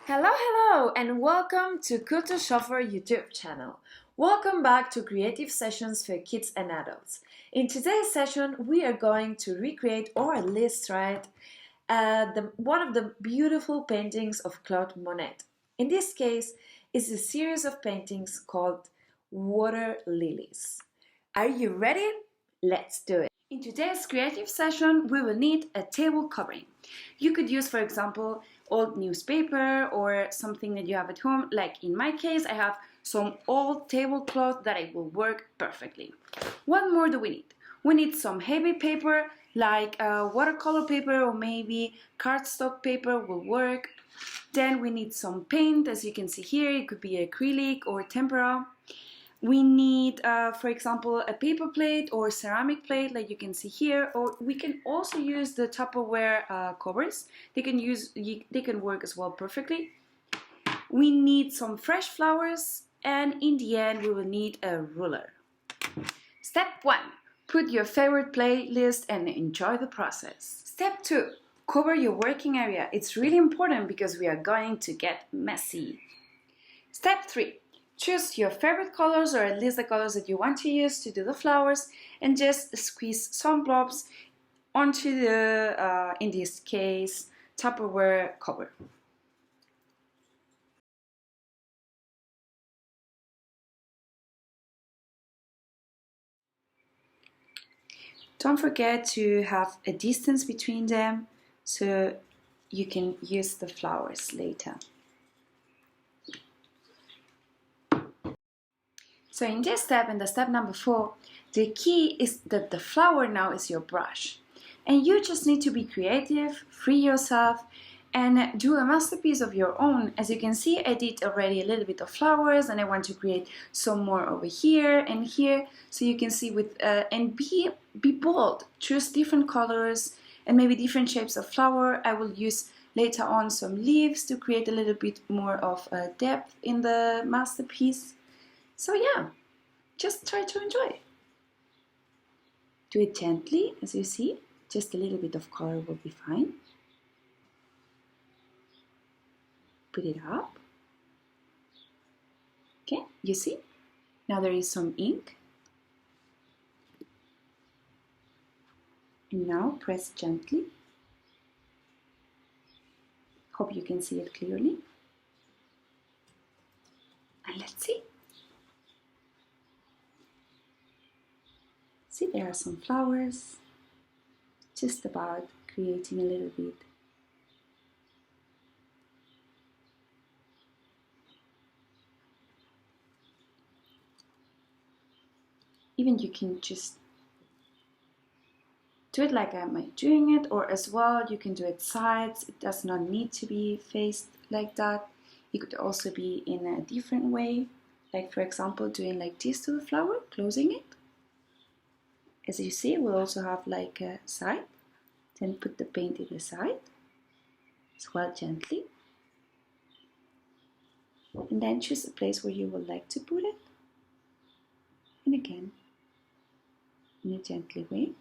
Hello, and welcome to Kulturschöpfer YouTube channel. Welcome back to Creative Sessions for Kids and Adults. In today's session, we are going to recreate or at least try one of the beautiful paintings of Claude Monet. In this case, it's a series of paintings called Water Lilies. Are you ready? Let's do it. In today's creative session, we will need a table covering. You could use, for example, old newspaper or something that you have at home. Like in my case, I have some old tablecloth that it will work perfectly. What more do we need? We need some heavy paper like watercolor paper or maybe cardstock paper will work. Then we need some paint, as you can see here. It could be acrylic or tempera. We need, for example, a paper plate or ceramic plate like you can see here, or we can also use the Tupperware covers. They can work as well perfectly. We need some fresh flowers, and in the end we will need a ruler. Step 1. Put your favorite playlist and enjoy the process. Step 2. Cover your working area. It's really important because we are going to get messy. Step 3. Choose your favorite colors or at least the colors that you want to use to do the flowers and just squeeze some blobs onto the, in this case, Tupperware cover. Don't forget to have a distance between them so you can use the flowers later. So in this step, in the step number 4, the key is that the flower now is your brush. And you just need to be creative, free yourself, and do a masterpiece of your own. As you can see, I did already a little bit of flowers and I want to create some more over here and here. So you can see with, and be bold, choose different colors and maybe different shapes of flower. I will use later on some leaves to create a little bit more of depth in the masterpiece. So yeah, just try to enjoy. Do it gently, as you see. Just a little bit of color will be fine. Put it up. Okay, you see? Now there is some ink. And now press gently. Hope you can see it clearly. And let's see. See, there are some flowers. Just about creating a little bit. Even you can just do it like I'm doing it, or as well you can do it sides. It does not need to be faced like that. It could also be in a different way, like for example doing like this to the flower, closing it. As you see, we'll also have like a side. Then put the paint in the side, swirl gently, and then choose a place where you would like to put it. And again, in a gently way.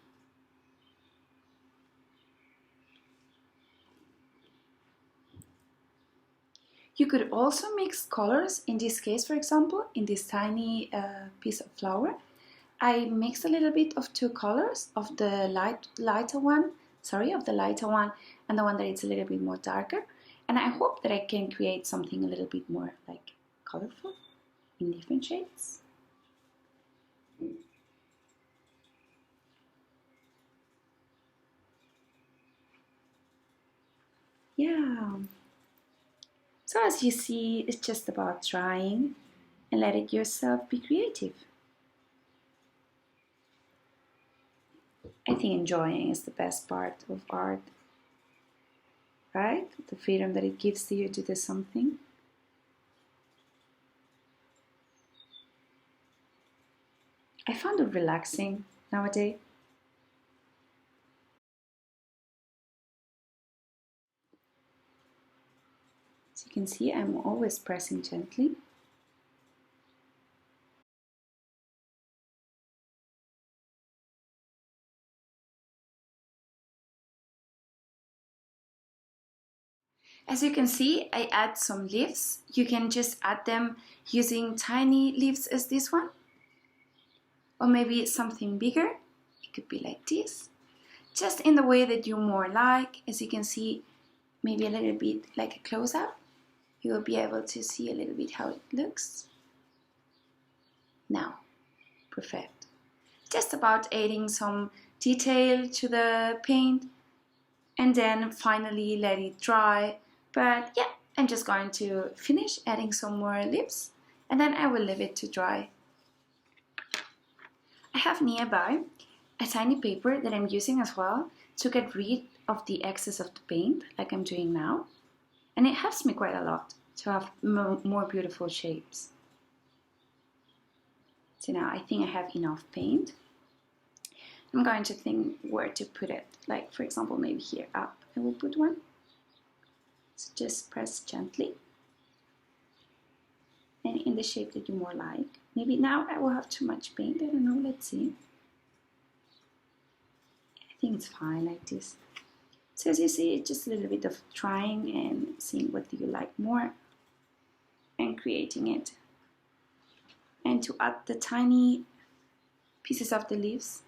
You could also mix colors. In this case, for example, in this tiny piece of flower, I mixed a little bit of two colors, of the lighter one and the one that is a little bit more darker. And I hope that I can create something a little bit more like colorful in different shades. Yeah. So as you see, it's just about trying and letting yourself be creative. I think enjoying is the best part of art, right? The freedom that it gives to you to do something. I found it relaxing nowadays. As you can see, I'm always pressing gently. As you can see, I add some leaves. You can just add them using tiny leaves as this one, or maybe something bigger. It could be like this, just in the way that you more like. As you can see, maybe a little bit like a close-up. You will be able to see a little bit how it looks. Now, perfect. Just about adding some detail to the paint, and then finally let it dry. But yeah, I'm just going to finish adding some more leaves, and then I will leave it to dry. I have nearby a tiny paper that I'm using as well to get rid of the excess of the paint, like I'm doing now. And it helps me quite a lot to have more beautiful shapes. So now I think I have enough paint. I'm going to think where to put it. Like, for example, maybe here up I will put one. So just press gently. And in the shape that you more like. Maybe now I will have too much paint, I don't know, let's see. I think it's fine like this. So as you see, it's just a little bit of trying and seeing what do you like more and creating it. And to add the tiny pieces of the leaves,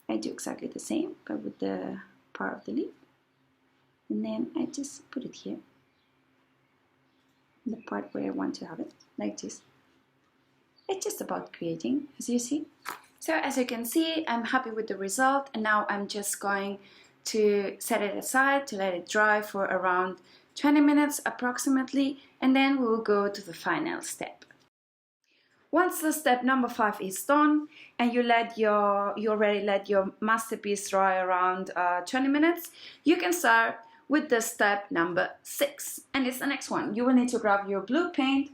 I do exactly the same, but with the part of the leaf. And then I just put it here, the part where I want to have it, like this. It's just about creating, as you see. So as you can see, I'm happy with the result, and now I'm just going to set it aside to let it dry for around 20 minutes approximately, and then we will go to the final step. Once the step number 5 is done and you already let your masterpiece dry around 20 minutes, you can start with the step number 6, and it's the next one. You will need to grab your blue paint.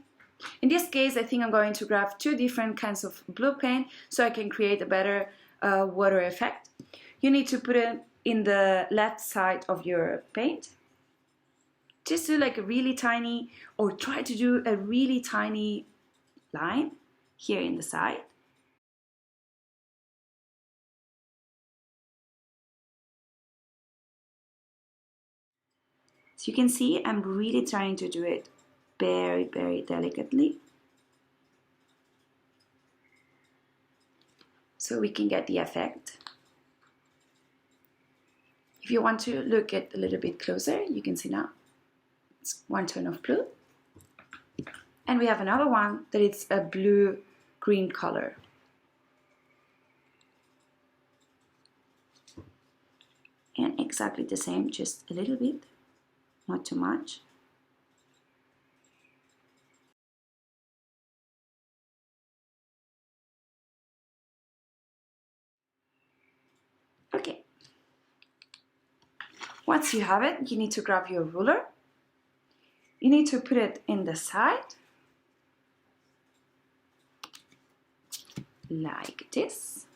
In this case, I think I'm going to grab 2 different kinds of blue paint so I can create a better water effect. You need to put it in the left side of your paint. Just do like a really tiny, or try to do a really tiny line here in the side. So you can see I'm really trying to do it very, very delicately, so we can get the effect. If you want to look at a little bit closer, you can see now it's one tone of blue, and we have another one that it's a blue-green color. And exactly the same, just a little bit, not too much. Okay. Once you have it, you need to grab your ruler. You need to put it in the side, like this.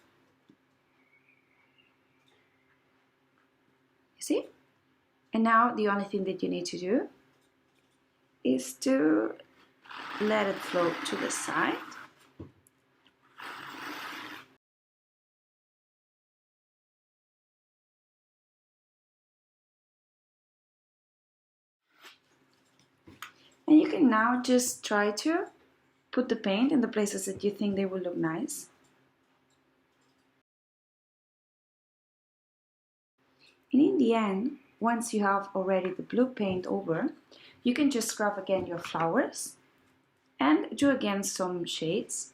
You see? And now the only thing that you need to do is to let it flow to the side. And you can now just try to put the paint in the places that you think they will look nice. And in the end, once you have already the blue paint over, you can just grab again your flowers and do again some shades.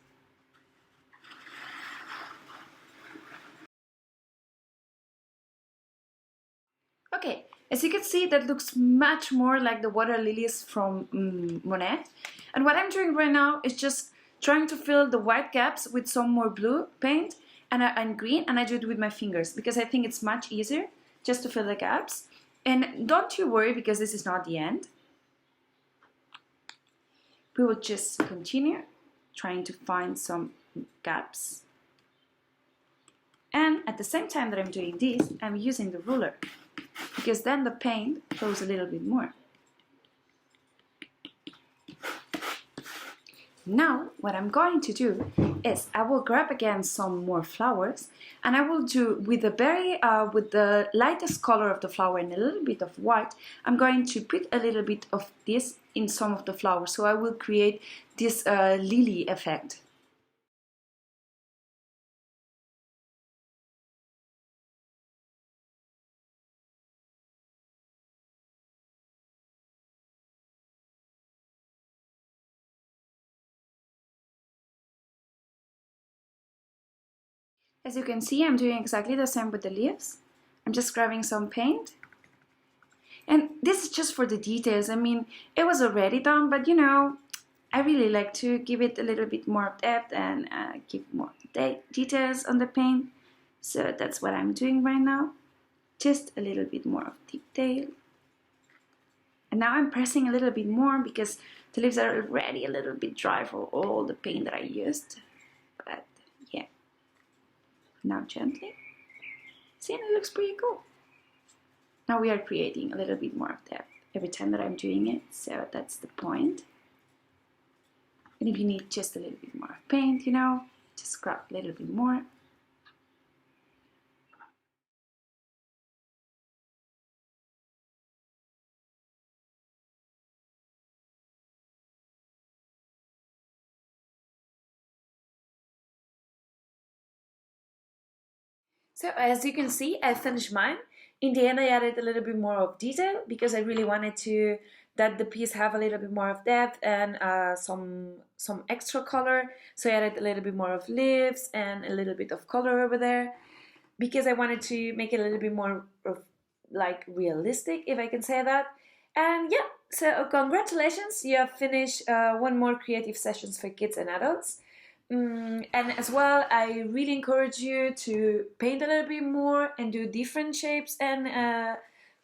Okay, as you can see, that looks much more like the water lilies from Monet. And what I'm doing right now is just trying to fill the white gaps with some more blue paint and green, and I do it with my fingers because I think it's much easier just to fill the gaps. And don't you worry, because this is not the end. We will just continue trying to find some gaps. And at the same time that I'm doing this, I'm using the ruler, because then the paint flows a little bit more. Now what I'm going to do is I will grab again some more flowers, and I will do with the lightest color of the flower and a little bit of white. I'm going to put a little bit of this in some of the flowers, so I will create this lily effect. As you can see, I'm doing exactly the same with the leaves. I'm just grabbing some paint. And this is just for the details. I mean, it was already done, but you know, I really like to give it a little bit more depth and give more details on the paint. So that's what I'm doing right now. Just a little bit more of detail. And now I'm pressing a little bit more because the leaves are already a little bit dry for all the paint that I used. But yeah. Now gently. See, and it looks pretty cool. Now we are creating a little bit more of depth every time that I'm doing it, so that's the point. And if you need just a little bit more paint, you know, just grab a little bit more. So as you can see, I finished mine. In the end, I added a little bit more of detail because I really wanted to that the piece have a little bit more of depth and some extra color. So I added a little bit more of leaves and a little bit of color over there because I wanted to make it a little bit more of like realistic, if I can say that. And yeah, so congratulations, you have finished one more creative sessions for kids and adults. And as well, I really encourage you to paint a little bit more and do different shapes and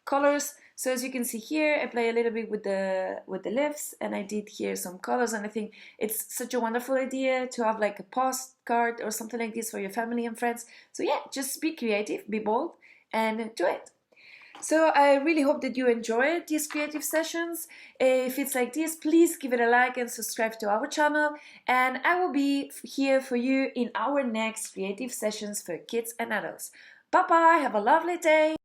colors. So as you can see here, I play a little bit with the leaves, and I did here some colors, and I think it's such a wonderful idea to have like a postcard or something like this for your family and friends. So yeah, just be creative, be bold, and do it. So I really hope that you enjoyed these creative sessions. If it's like this, please give it a like and subscribe to our channel. And I will be here for you in our next creative sessions for kids and adults. Bye bye, have a lovely day.